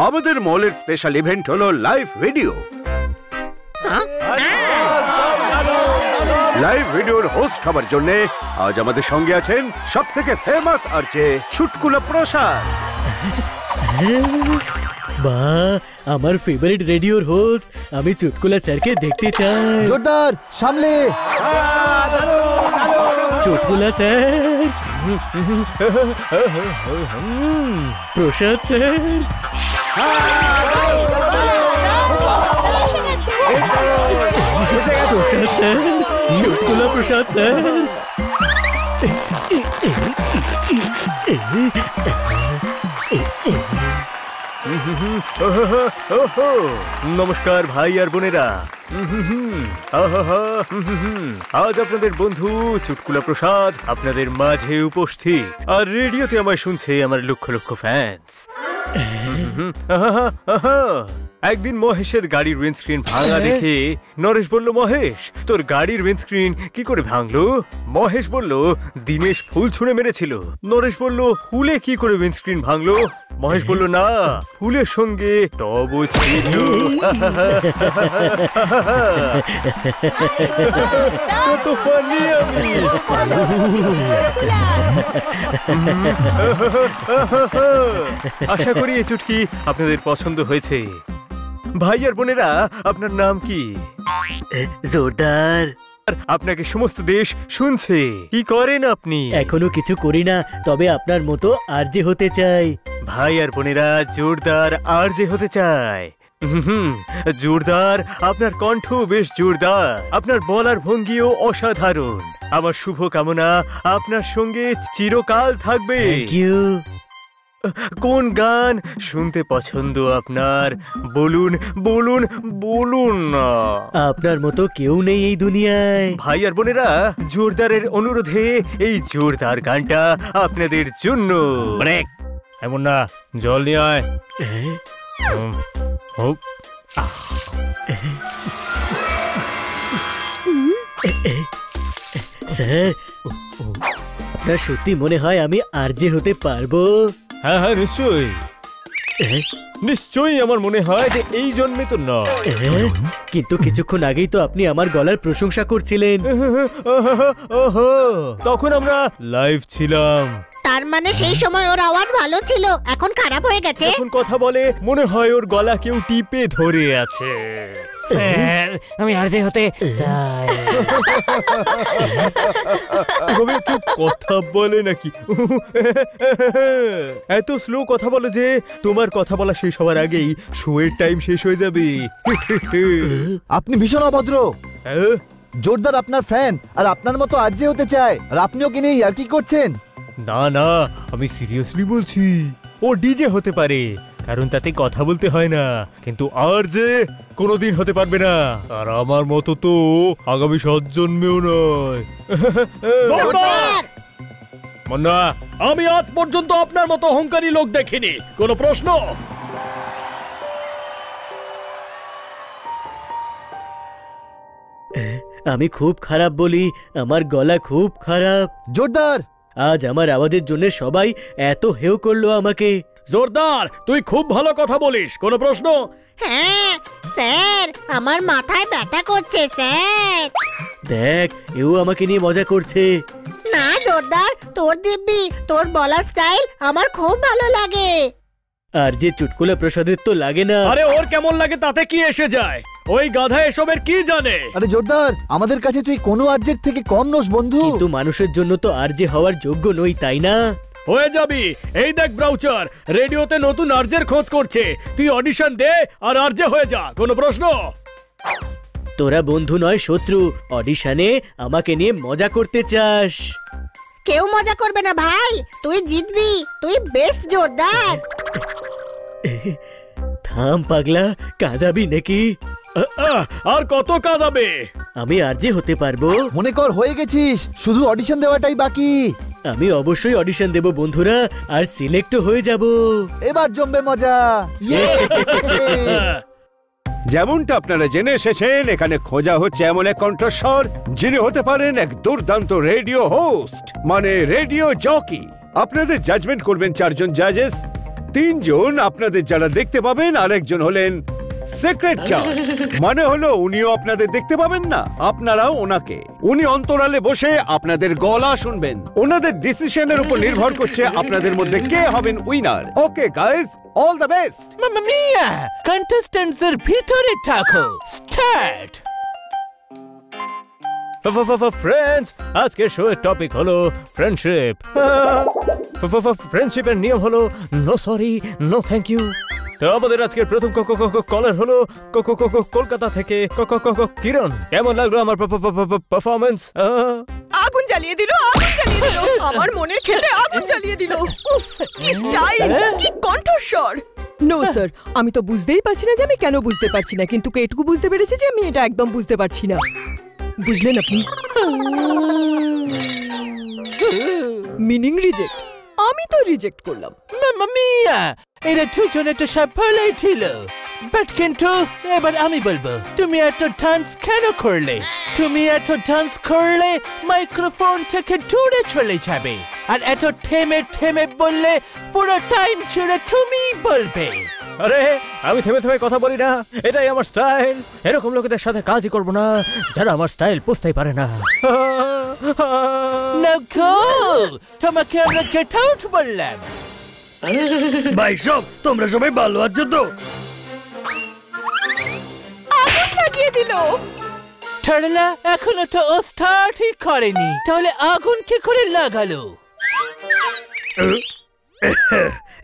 আমাদের মলের special event হলো লাইভ ভিডিও। লাইভ ভিডিওর হোস্ট হবার জন্য আজ আমাদের সঙ্গে আছেন সবথেকে ফেমাস আরজে চুটকুলা প্রসাদ। বাহ, আমার ফেভারিট রেডিওর হোস্ট, আমি চুটকুলা স্যারকে দেখতে চাই। জোরদার সামলে চুটকুলা স্যার, প্রসাদ স্যার, প্রসাদ স্যার, চুটকুলা প্রসাদ স্যার। নমস্কার ভাই আর বোনেরা, আজ আপনাদের বন্ধু চুটকুলা প্রসাদ আপনাদের মাঝে উপস্থিত। আর রেডিওতে আমায় শুনছে আমার লক্ষ লক্ষ ফ্যান্স। একদিন মহেশের গাড়ির উইন্ডস্ক্রিন ভাঙা দেখে নরেশ বলল, মহেশ তোর গাড়ির উইন্ডস্ক্রিন কি করে ভাঙলো? মহেশ বলল, দিনেশ ফুল ছুঁড়ে মেরেছিল। নরেশ বলল, ফুলে কি করে উইন্ডস্ক্রিন ভাঙলো? মহেশ বলল, না, ফুলের সঙ্গে টবও ছিল। কত ফানি আমি। আশা করি এই চুটকি আপনাদের পছন্দ হয়েছে। ভাই আর বোনেরা, আপনার নাম কি? জোরদার। আপনাকে সমস্ত দেশ শুনছে। কি করেন আপনি? এখনো কিছু করি না, তবে আপনার মতো আরজে হতে চাই। ভাই আর বোনেরা, জোরদার আরজে হতে চায়। জোরদার, আপনার কণ্ঠ বেশ জোরদার, আপনার বলার ভঙ্গিও অসাধারণ। আমার শুভ কামনা আপনার সঙ্গে চিরকাল থাকবে। Thank you. কোন গান শুনতে পছন্দ আপনার? বলুন বলুন বলুন না। আপনার মতো কেউ নেই এই দুনিয়ায়। ভাই আর বোনেরা, জোরদারের অনুরোধে এই জোরদার গানটা আপনাদের জন্য। ব্রেক, এমন না, জল নিয়ে আয়। স্যার, আপনার সত্যি মনে হয় আমি আরজে হতে পারবো? হ্যাঁ হ্যাঁ, নিশ্চয়ই নিশ্চয়ই। আমার মনে হয় যে এই জন্মে তো না। কিন্তু কিছুক্ষণ আগেই তো আপনি আমার গলার প্রশংসা করছিলেন। তখন আমরা লাইভ ছিলাম। তার মানে সেই সময় ওর আওয়াজ ভালো ছিল, এখন খারাপ হয়ে গেছে। এখন কথা বলে মনে হয় ওর গলা কেউ টিপে ধরে আছে। স্যার, আমি আরজে হতে চাই। কথা বলে নাকি? এত স্লো কথা বলো যে তোমার কথা বলা শেষ হওয়ার আগেই শোয়ের টাইম শেষ হয়ে যাবে। আপনি ভীষণ অভদ্র। জোরদার আপনার ফ্যান আর আপনার মতো আরজে হতে চায়, আর আপনিও কি নেই আর কি করছেন? না না, আমি সিরিয়াসলি বলছি। ও ডিজে হতে পারে, কারণ তাতে কথা বলতে হয় না, কিন্তু আর যে কোনোদিন হতে পারবে না। আর আমার মতো তো আগামী 7 জন্মেও নয়। মান্না, আমি আজ পর্যন্ত আপনার মতো অহংকারী লোক দেখিনি। কোনো প্রশ্ন? আমি খুব খারাপ বলি, আমার গলা খুব খারাপ। জোরদার, আজ আমার আওয়াজের জন্য সবাই এত হেও করলো আমাকে। জোরদার, তুই খুব ভালো কথা বলিস। কোনো প্রশ্ন? হ্যাঁ স্যার, আমার মাথায় ব্যথা করছে স্যার। দেখ, এও আমাকে নিয়ে মজা করছে। না জোরদার, তোর দিব্যি, তোর বলার স্টাইল আমার খুব ভালো লাগে। আর যে চুটকুলা প্রসাদের তো লাগে না। আরে ওর কেমন লাগে তাতে কি এসে যায়? ওই গাধা এসবের কি জানে? আরে জোরদার, আমাদের কাছে তুই কোনো আরজের থেকে কম নোস বন্ধু। কিন্তু মানুষের জন্য তো আরজে হওয়ার যোগ্য নই, তাই না? হয়ে যাবি। এই দেখ ব্রাউচার, রেডিওতে নতুন আরজের খোঁজ করছে। তুই অডিশন দে আর আরজে হয়ে যা। কোনো প্রশ্ন? তোরা বন্ধু নয় শত্রু, অডিশনে আমাকে নিয়ে মজা করতে চাস। কেউ মজা করবে না ভাই, তুই জিতবি, তুই বেস্ট জোরদার। থাম পাগলা, কাঁদাবি নাকি? আর কত কাঁদাবে? আমি আরজে হতে পারবো। মনে কর হয়ে গেছিস, শুধু অডিশন দেওয়াটাই বাকি। আমি অবশ্যই অডিশন দেব বন্ধুরা, আর সিলেক্টও হয়ে যাব। এবার জমবে মজা। যেমনটা আপনারা জেনে এসেছেন, এখানে খোঁজা হচ্ছে এমন এক কণ্ঠস্বর যিনি হতে পারেন এক দুর্দান্ত রেডিও হোস্ট, মানে রেডিও জকি। আপনাদের জাজমেন্ট করবেন 4 জন জাজেস। তিনজন আপনাদের যারা দেখতে পাবেন, আর একজন হলেন সিক্রেট জাজ, মানে হলো উনিও আপনাদের দেখতে পাবেন না, আপনারাও ওনাকে। উনি অন্তরালে বসে আপনাদের গলা শুনবেন। ওনাদের ডিসিশনের উপর নির্ভর করছে আপনাদের মধ্যে কে হবেন winner. Okay guys, all the best. Mamma mia, contestants এর ভিতরে থাকো। স্টার্ট। ফ্রেন্ডস, আজকের শো এর টপিক হলো ফ্রেন্ডশিপ। ফ্রেন্ডশিপের নিয়ম হলো no sorry, no thank you. তো আমাদের আজকের প্রথম কলার হলো কলকাতা থেকে কিরণ। কেমন লাগলো আমার পারফরমেন্স? আগুন জ্বালিয়ে দিল, আগুন জ্বালিয়ে দিল, আমার মনের খেতে আগুন জ্বালিয়ে দিল। উফ, কি স্টাইল, কি কণ্ঠস্বর। নো স্যার, আমি তো বুঝতেই পারছি না যে আমি কেন বুঝতে পারছি না, কিন্তু এটুকু বুঝতে পেরেছি যে আমি এটা একদম বুঝতে পারছি না। বুঝলেন আপনি? Meaning reject. আমি তো রিজেক্ট করলাম। মাম্মা মিয়া, এরা দুজনে তো সব ভালোই ছিল, বাট কিন্তু এবার আমি বলবো, তুমি এত ডান্স কেন করলে? তুমি এত ডান্স করলে মাইক্রোফোন থেকে দূরে চলে যাবে, আর এত থেমে থেমে বললে পুরো টাইম জুড়ে তুমি বলবে। আরে আমি থেমে থেমে কথা বলি না, এটাই আমার স্টাইল। এরকম লোকেদের সাথে কাজই করবো না যারা আমার স্টাইল বুঝতেই পারে না। তোমাকে আমরা গেট আউট বললাম। ভাই সব, তোমরা সবাই ভালো আছো তো? আগুন লাগিয়ে দিল। ছাড়লা, এখনো তো ও স্টার্টই করেনি, তাহলে আগুন কি করে লাগালো?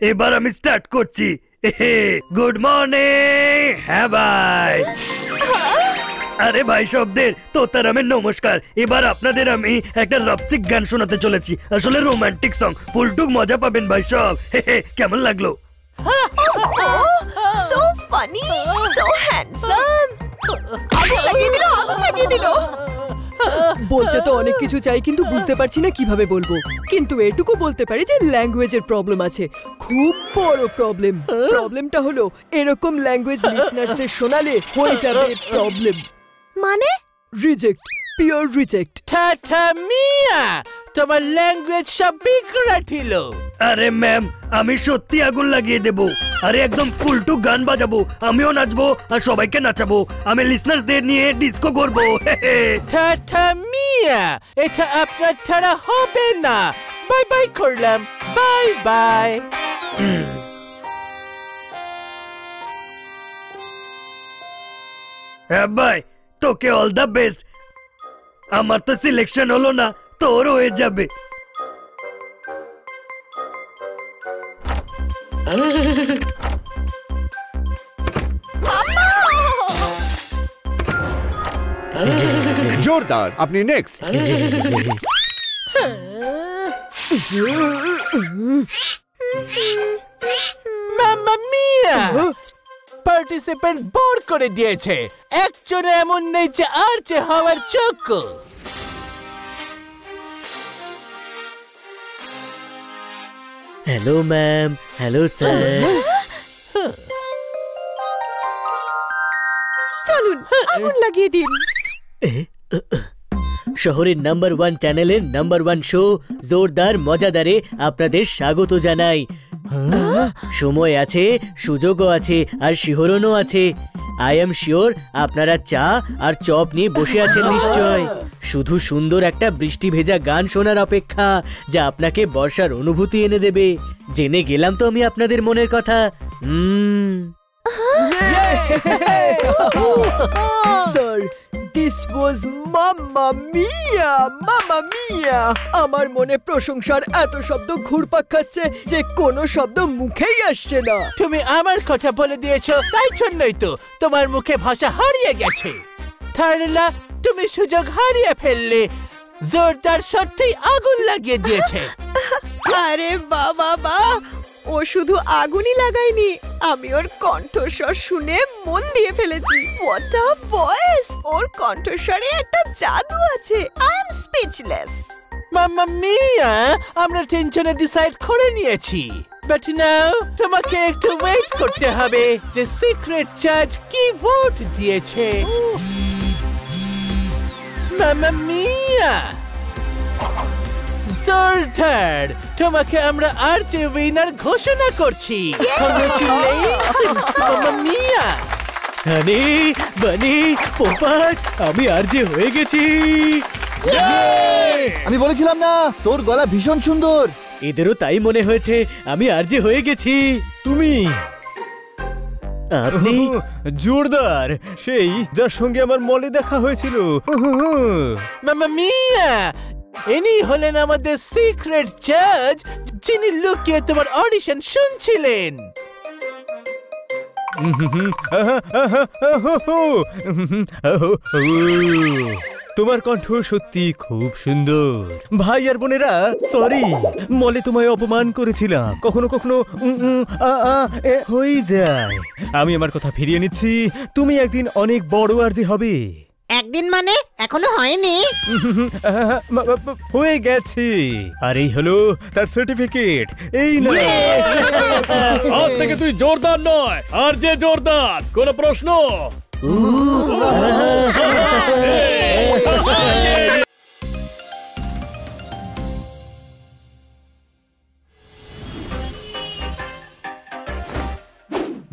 এবার আমি স্টার্ট করছি। Good morning. হ্যাঁ ভাই। আরে ভাই শব্দের তোতারামের নমস্কার। এবার আপনাদের আমি একটা রপচিক গান শোনাতে চলেছি, আসলে রোমান্টিক সং। ফুলটুক মজা পাবেন ভাই সব। কেমন লাগলো? So funny, so handsome. আগুন লাগিয়ে দিল, আগুন লাগিয়ে দিল। বলতে তো অনেক কিছু চাই, কিন্তু বুঝতে পারছি না কিভাবে বলবো। কিন্তু এটুকু বলতে পারি যে ল্যাঙ্গুয়েজের প্রবলেম আছে, খুব বড় প্রবলেম। প্রবলেমটা হলো এরকম ল্যাঙ্গুয়েজ লিসনার্সদের শোনালে হয়ে যাবে প্রবলেম। মানে রিজেক্ট, পিওর রিজেক্ট। টাটা মিয়া, তোমার ল্যাঙ্গুয়েজ সব বিগড়া ছিল। আরে ম্যাম, আমি সত্যি আগুন লাগিয়ে দেব। আরে একদম ফুলটুক গান বাজাবো, আমিও নাচবো আর সবাইকে নাচাবো। আমি লিসনার্সদের নিয়ে ডিস্কো করবো। টাটা মিয়া, এটা আপনার ছাড়া হবে না। বাই বাই করলাম, বাই বাই। হ্যাঁ ভাই, তোকে অল দ্য বেস্ট। আমার তো সিলেকশন হলো না, তোর হয়ে যাবে। জোরদার, আপনি নেক্সট। মাম্মা মিয়া, পার্টিসিপেন্ট বোর করে দিয়েছে। একজনে এমন নেই যে আর যে হওয়ার যোগ্য। Hello ma'am, hello sir. চলুন আগুন লাগিয়ে দিন। শহরের নাম্বার 1 চ্যানেলের নাম্বার 1 শো জোরদার মজাদারে আপনাদের স্বাগত জানাই। সময় আছে, সুযোগও আছে, আর শিহরণও আছে। আই এম শিওর আপনারা চা আর চপ নিয়ে বসে আছেন নিশ্চয়, শুধু সুন্দর একটা বৃষ্টি ভেজা গান শোনার অপেক্ষা, যা আপনাকে বর্ষার অনুভূতি এনে দেবে। জেনে গেলাম তো আমি আপনাদের মনের কথা। স্যার, দিস ওয়াজ মাম্মা মিয়া, মাম্মা মিয়া। আমার মনে প্রশংসার এত শব্দ ঘুরপাক খাচ্ছে যে কোনো শব্দ মুখেই আসছে না। তুমি আমার কথা বলে দিয়েছো, তাই জন্যই তো তোমার মুখে ভাষা হারিয়ে গেছে। থারলা, তুমি সুযোগ হারিয়ে ফেললে। জোরদার সত্যি আগুন লাগিয়ে দিয়েছে। আরে বাবা বা, ও শুধু আগুনই লাগায়নি, আমি ওর কণ্ঠস্বর শুনে মন দিয়ে ফেলেছি। What a voice! ওর কণ্ঠস্বরে একটা জাদু আছে। I am speechless. Mamma mia, আমরা তিনজনে ডিসাইড করে নিয়েছি, বাট নাও তোমাকে একটু ওয়েট করতে হবে যে সিক্রেট জাজ কি ভোট দিয়েছে। মাম্মা মিয়া, জোরদার, তোমাকে আমরা আরজে উইনার ঘোষণা করছি। Congratulations, মামা মিয়া। হানি বানি পোপাট, আমি আরজে হয়ে গেছি। আমি বলেছিলাম না তোর গলা ভীষণ সুন্দর। এদেরও তাই মনে হয়েছে আমি আরজে হয়ে গেছি। তুমি আপনি জোরদার, সেই যার সঙ্গে আমার মলে দেখা হয়েছিল। মামা মিয়া, ইনি হলেন আমাদের সিক্রেট জাজ, যিনি লুকিয়ে তোমার অডিশন শুনছিলেন। তোমার কণ্ঠ সত্যি খুব সুন্দর। ভাই আর বোনেরা, সরি, মলে তোমায় অপমান করেছিলাম। কখনো কখনো হয়ে যায়। আমি আমার কথা ফিরিয়ে নিচ্ছি। তুমি একদিন অনেক বড় আরজে হবে। একদিন মানে এখনো হয়নি। হয়ে গেছে। আর এই হলো তার সার্টিফিকেট। এই না, আজ থেকে তুই জোরদার নয়, আরজে জোরদার। কোনো প্রশ্ন?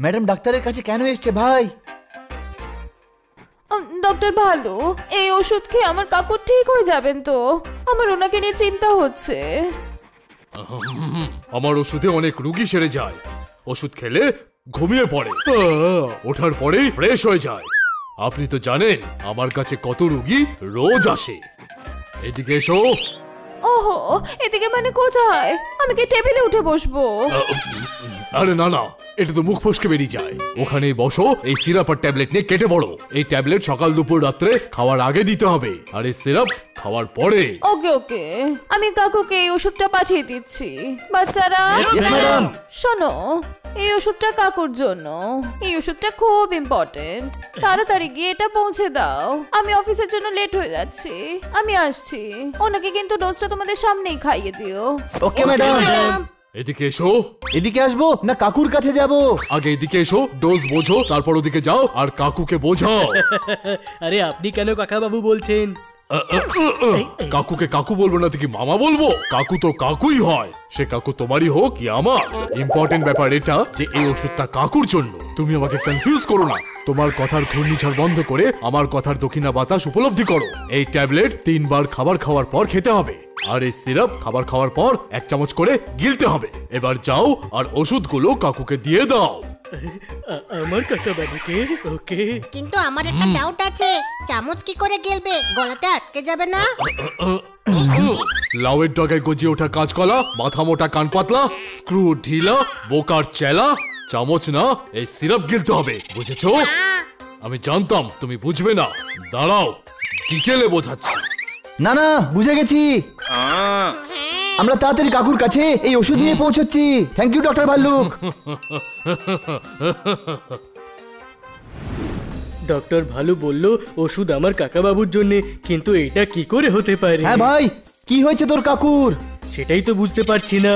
ম্যাডাম ডাক্তারের কাছে কেন এসছে ভাই? ডক্টর ভালো, এই ওষুধ খেয়ে আমার কাকু ঠিক হয়ে যাবেন তো? আমার ওনাকে নিয়ে চিন্তা হচ্ছে। আমার ওষুধে অনেক রুগী সেরে যায়। ওষুধ খেলে ঘুমিয়ে পড়ে, ওঠার পরেই ফ্রেশ হয়ে যায়। আপনি তো জানেন আমার কাছে কত রুগী রোজ আসে। এদিকে এসো। ওহো, এদিকে মানে কোথায়? আমি কি টেবিলে উঠে বসবো? আরে না না, এটা তো মুখ ফসকে বেরিয়ে যায়। ওখানেই বসো, এই সিরাপ আর ট্যাবলেট নিয়ে কেটে পড়ো। এই ট্যাবলেট সকাল দুপুর রাত্রে খাওয়ার আগে দিতে হবে, আর এই সিরাপ খাওয়ার পরে। ওকে ওকে, আমি কাকুকে এই ওষুধটা পাঠিয়ে দিচ্ছি। বাচ্চারা শোনো, এই ওষুধটা কাকুর জন্য। এই ওষুধটা খুব ইম্পর্টেন্ট। তাড়াতাড়ি গিয়ে এটা পৌঁছে দাও। আমি অফিসের জন্য লেট হয়ে যাচ্ছি। আমি আসছি। ওনাকে কিন্তু ডোজটা তোমাদের সামনেই খাইয়ে দিও। Okay madam. এদিকে এসো। এদিকে আসবো না কাকুর কাছে যাব? আগে এদিকে এসো, ডোজ বোঝো, তারপর ওদিকে যাও আর কাকুকে বোঝাও। আরে আপনি কেন কাকা বাবু বলছেন? কাকুকে কাকু বলবো না, কি মামা বলবো? কাকু তো কাকুই হয়, সে কাকু তোমারই হোক কি আমার। ইম্পর্টেন্ট ব্যাপার এটা যে এই ওষুধটা কাকুর জন্য। তুমি আমাকে কনফিউজ করো না। তোমার কথার ঘূর্ণিঝড় বন্ধ করে আমার কথার দক্ষিণা বাতাস উপলব্ধি করো। এই ট্যাবলেট 3 বার খাবার খাওয়ার পর খেতে হবে, আর এই সিরাপ খাবার খাওয়ার পর 1 চামচ করে গিলতে হবে। এবার যাও আর ওষুধগুলো কাকুকে দিয়ে দাও। আমার কাকা বাবুকে? ওকে। কিন্তু আমার একটা ডাউট আছে, চামচ কি করে গেলবে? গলাতে আটকে যাবে না? লাউয়ের ডগায় গজিয়ে ওঠা কাঁচকলা, মাথা মোটা কান পাতলা, স্ক্রু ঢিলা, বোকার চেলা। চামচ না, এই সিরাপ গিলতে হবে, বুঝেছো? আমি জানতাম তুমি বুঝবে না। দাঁড়াও, ডিটেলে বোঝাচ্ছি। না না, বুঝে গেছি। আমরা তাড়াতাড়ি কাকুর কাছে এই ওষুধ নিয়ে পৌঁছচ্ছি। থ্যাংক ইউ ডক্টর ভাল্লুক। ডক্টর ভালু বলল ওষুধ আমার কাকা বাবুর জন্য, কিন্তু এটা কি করে হতে পারে? হ্যাঁ ভাই, কি হয়েছে তোর কাকুর? সেটাই তো বুঝতে পারছি না।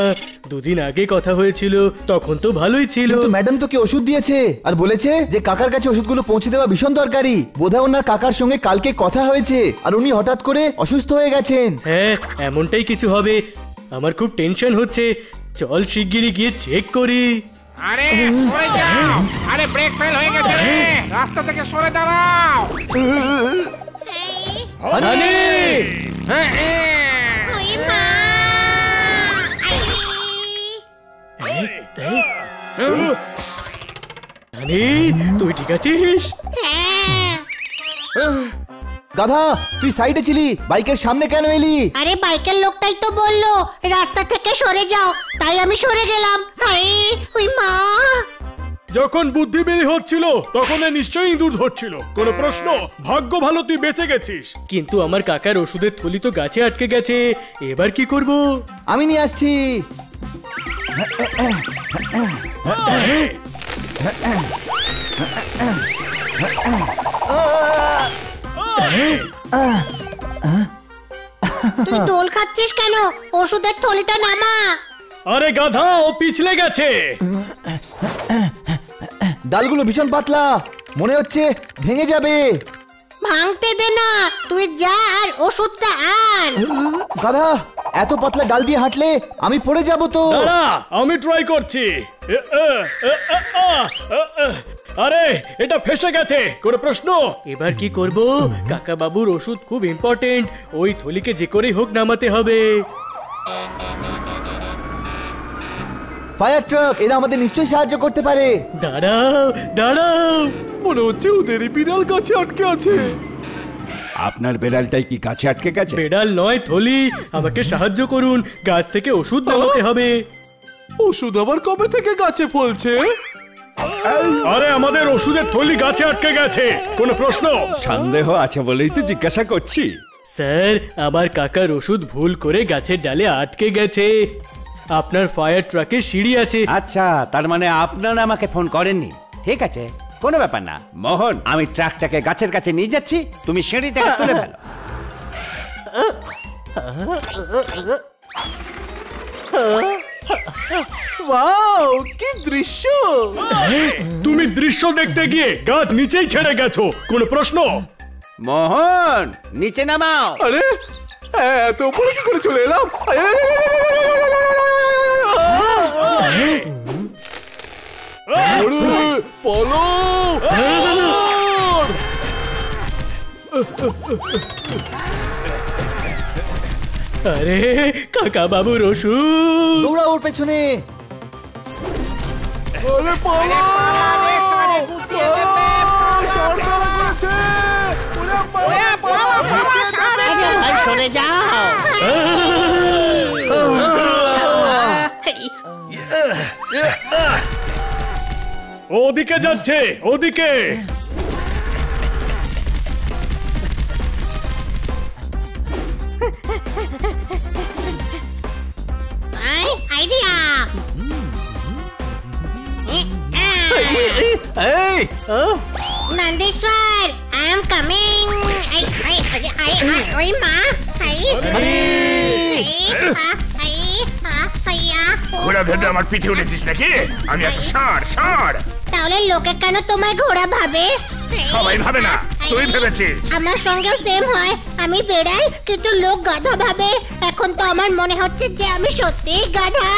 দুদিন আগে কথা হয়েছিল, তখন তো ভালোই ছিল। কিন্তু ম্যাডাম তোকে ওষুধ দিয়েছে আর বলেছে যে কাকার কাছে ওষুধগুলো পৌঁছে দেওয়া ভীষণ দরকারি। বোধহয় ওনার কাকার সঙ্গে কালকে কথা হয়েছে আর উনি হঠাৎ করে অসুস্থ হয়ে গেছেন। হ্যাঁ, এমনটাই কিছু হবে। আমার খুব টেনশন হচ্ছে। চল শিগগিরই গিয়ে চেক করি। আরে সরে যাও! আরে ব্রেক ফেল হয়ে গেছে রে! রাস্তা থেকে সরে দাঁড়াও! হানি! ওই মা! হানি, তুই ঠিক আছিস? হ্যাঁ। গাধা, তুই সাইডে ছিলি, বাইকের সামনে কেন এলি? আরে বাইকের লোকটাই তো বললো রাস্তা থেকে সরে যাও, তাই আমি সরে গেলাম। হাই, ওই মা! যখন বুদ্ধি বেরি হচ্ছিল তখন নিশ্চয়ই ইঁদুর ধরছিল। কোনো প্রশ্ন? ভাগ্য ভালো তুই বেঁচে গেছিস। কিন্তু আমার কাকার ওষুধের থলি তো গাছে আটকে গেছে। এবার কি করব? আমি নিয়ে আসছি। তুই দোল খাচ্ছিস কেন? ওষুধের থলিটা নামা। আরে গাধা, ও পিছলে গেছে। ডালগুলো ভীষণ পাতলা, মনে হচ্ছে ভেঙে যাবে। ভাঙতে দে না, তুই যা আর ওষুধটা আন। গাধা, এত পাতলা ডাল দিয়ে হাঁটলে আমি পড়ে যাব তো। দাঁড়া, আমি ট্রাই করছি। আরে এটা ফেসে গেছে, কোনো প্রশ্ন? এবার কি করব? কাকা বাবুর ওষুধ খুব ইম্পর্টেন্ট, ওই থলিকে যে করেই হোক নামাতে হবে। ফায়ার ট্রাক, এরা আমাদের নিশ্চয়ই সাহায্য করতে পারে। দাঁড়াও দাঁড়াও, মনে হচ্ছে ওদেরই বিড়াল গাছে আটকে আছে। আপনার বেড়ালটাই কি গাছে আটকে গেছে? বেড়াল নয় থলি, আমাকে সাহায্য করুন, গাছ থেকে ওষুধ নামাতে হবে। ওষুধ আবার কবে থেকে গাছে ফলছে? আরে আমাদের ওষুধের থলি গাছে আটকে গেছে, কোনো প্রশ্ন? সন্দেহ আছে বলেই তো জিজ্ঞাসা করছি। স্যার, আমার কাকার ওষুধ ভুল করে গাছের ডালে আটকে গেছে। আপনার ফায়ার ট্রাকে সিঁড়ি আছে। আচ্ছা, তার মানে আপনারা আমাকে ফোন করেননি। ঠিক আছে, কোনো ব্যাপার না। মোহন, আমি ট্রাকটাকে গাছের কাছে নিয়ে যাচ্ছি, তুমি সিঁড়িটাকে তুলে ফেলো। ওয়াও, কি দৃশ্য! তুমি দৃশ্য দেখতে গিয়ে গাছ নিচেই ছেড়ে গেছো, কোনো প্রশ্ন? মোহন, নিচে নামাও। আরে এত উপরে কি করে চলে এলাম? পলো! আরে কাকা বাবুর ওষুধ! দৌড়া ওর পেছনে। আরে পলো! সরে যাও। ওদিকে যাচ্ছে, ওদিকে। Idea. Nandeshwar, I am coming. ওই মা, ঘোড়া ধরে আমার পিঠে উঠেছিস নাকি? আমি একটা ষাঁড়, ষাঁড়। তাহলে লোকে কেন তোমায় ঘোড়া ভাবে? সবাই ভাবে না, তুই ভেবেছিস। আমার সঙ্গেও সেম হয়, আমি বেড়াই কিন্তু লোক গাধা ভাবে। এখন তো আমার মনে হচ্ছে যে আমি সত্যিই গাধা।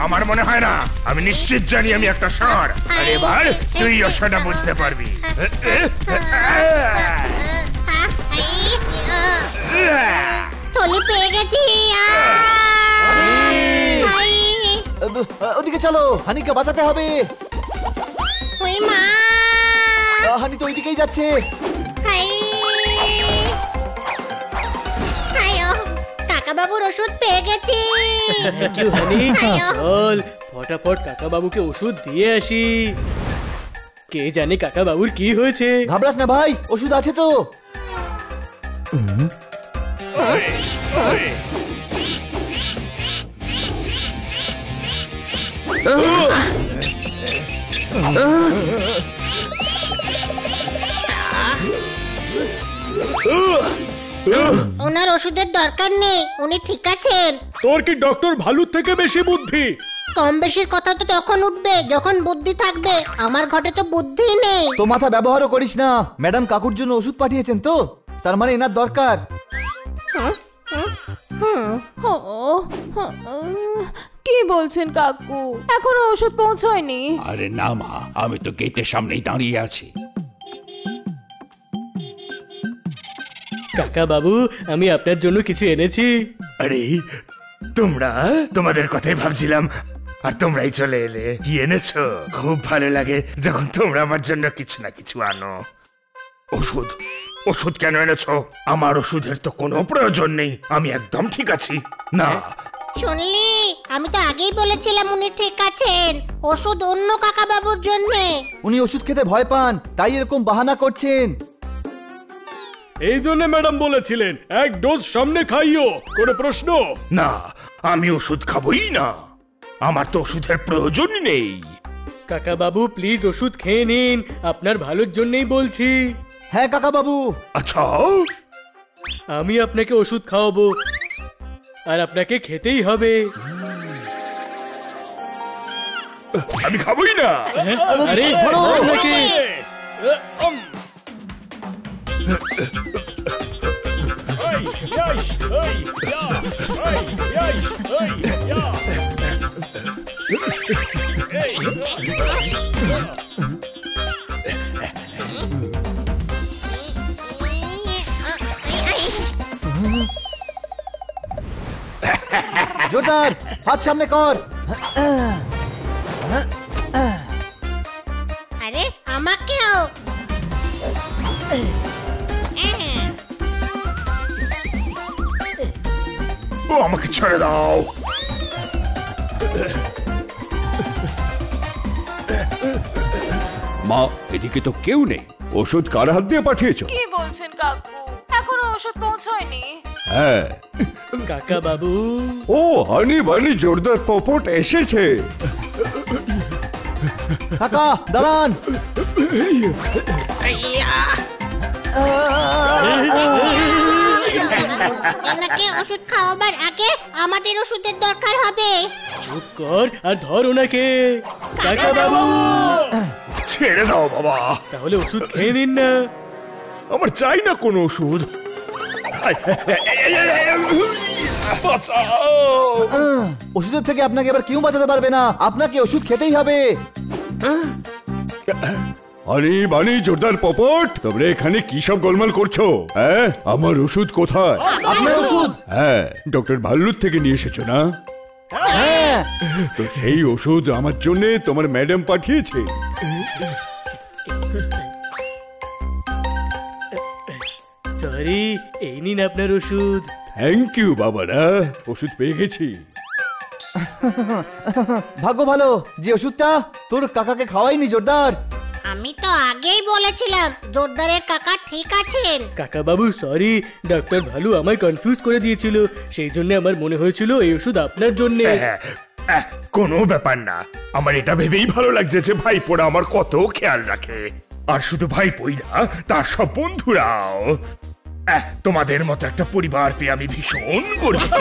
আমার মনে হয় না, আমি নিশ্চিত জানি আমি একটা ষাঁড়। আর এবার তুইও সেটা বুঝতে পারবি। থলি পেয়ে গেছি। ওদিকে চলো, হানিকে বাঁচাতে হবে। ওই মা, হানি তো ওইদিকেই যাচ্ছে। কাকা বাবুর ওষুধ পেয়ে গেছি। চল ফটাফট কাকা বাবুকে ওষুধ দিয়ে আসি। কে জানে কাকা বাবুর কি হয়েছে। ঘাবড়াস না ভাই, ওষুধ আছে তো। ওনার ওষুধের দরকার নেই, উনি ঠিক আছেন। তোর কি ডক্টর ভালুর থেকে বেশি বুদ্ধি? কম বেশির কথা তো তখন উঠবে যখন বুদ্ধি থাকবে। আমার ঘটে তো বুদ্ধি নেই। তো মাথা ব্যবহারও করিস না। ম্যাডাম কাকুর জন্য ওষুধ পাঠিয়েছেন তো, তার মানে এনার দরকার। কি বলছেন কাকু, এখনো ওষুধ পৌঁছয়নি? আরে না মা, আমি তো গেটের সামনেই দাঁড়িয়ে আছি। কাকা বাবু, আমি আপনার জন্য কিছু এনেছি। আরে তোমরা, তোমাদের কথাই ভাবছিলাম আর তোমরাই চলে এলে। কি এনেছো? খুব ভালো লাগে যখন তোমরা আমার জন্য কিছু না কিছু আনো। ওষুধ, ওষুধ কেন এনেছো? আমার ওষুধের তো কোনো প্রয়োজন নেই, আমি একদম ঠিক আছি। না শুনলি, আমি তো আগেই বলেছিলাম উনি ঠিক আছেন। ওষুধ অন্য কাকা বাবুর জন্য। উনি ওষুধ খেতে ভয় পান, তাই এরকম বাহানা করছেন। এই জন্য ম্যাডাম বলেছিলেন এক ডোজ সামনে খাইও, কোনো প্রশ্ন? না, আমি ওষুধ খাবোই না, আমার তো ওষুধের প্রয়োজনই নেই। কাকা বাবু প্লিজ ওষুধ খেয়ে নিন, আপনার ভালোর জন্যই বলছি। হ্যাঁ কাকা বাবু। আচ্ছা, আমি আপনাকে ওষুধ খাওয়াবো আর আপনাকে খেতেই হবে। আমি খাবোই না। আরে আপনাকে জোরদার হাত সামনে কর। আরে আমাকেও। ও আমাকে ছেড়ে দাও। মা, এদিকে তো কেউ নেই। ওষুধ কার হাত দিয়ে পাঠিয়েছো? কি বলছেন কাকু, এখনো ওষুধ পৌঁছায়নি? হ্যাঁ। কাকা বাবু। ও, হানি বানি জোরদার পপট এসেছে। কাকা দাঁড়ান। এনাকে ওষুধ খাওয়াবার আগে আমাদের ওষুধের দরকার হবে। চুপ কর আর ধর ওনাকে। কাকা বাবু, ছেড়ে দাও বাবা। তাহলে ওষুধ খেয়ে নিন না। আমার চাই না কোনো ওষুধ। বাঁচাও। ওষুধের থেকে আপনাকে এবার কেউ বাঁচাতে পারবে না, আপনাকে ওষুধ খেতেই হবে। হানি বানি জোরদার পপট, তোমরা এখানে কি সব গোলমাল করছো? হ্যাঁ, আমার ওষুধ কোথায়? আপনার ওষুধ? হ্যাঁ, ডক্টর ভাল্লুর থেকে নিয়ে এসেছো না? হ্যাঁ। তো সেই ওষুধ আমার জন্য তোমার ম্যাডাম পাঠিয়েছে। সরি, এই নিন আপনার ওষুধ। থ্যাংক ইউ বাবারা, ওষুধ পেয়ে গেছি। ভাগ্য ভালো যে ওষুধটা তোর কাকাকে খাওয়াইনি জোরদার। আমি তো আগেই বলেছিলাম জোরদারের কাকা ঠিক আছেন। কাকা বাবু সরি, ডক্টর ভালু আমায় কনফিউজ করে দিয়েছিল, সেই জন্য আমার মনে হয়েছিল এই ওষুধ আপনার জন্য। কোনো ব্যাপার না, আমার এটা ভেবেই ভালো লাগছে যে ভাইপোরা আমার কত খেয়াল রাখে। আর শুধু ভাইপোই না, তার সব বন্ধুরাও। তোমাদের মতো একটা পরিবার পেয়ে আমি ভীষণ গর্বিত।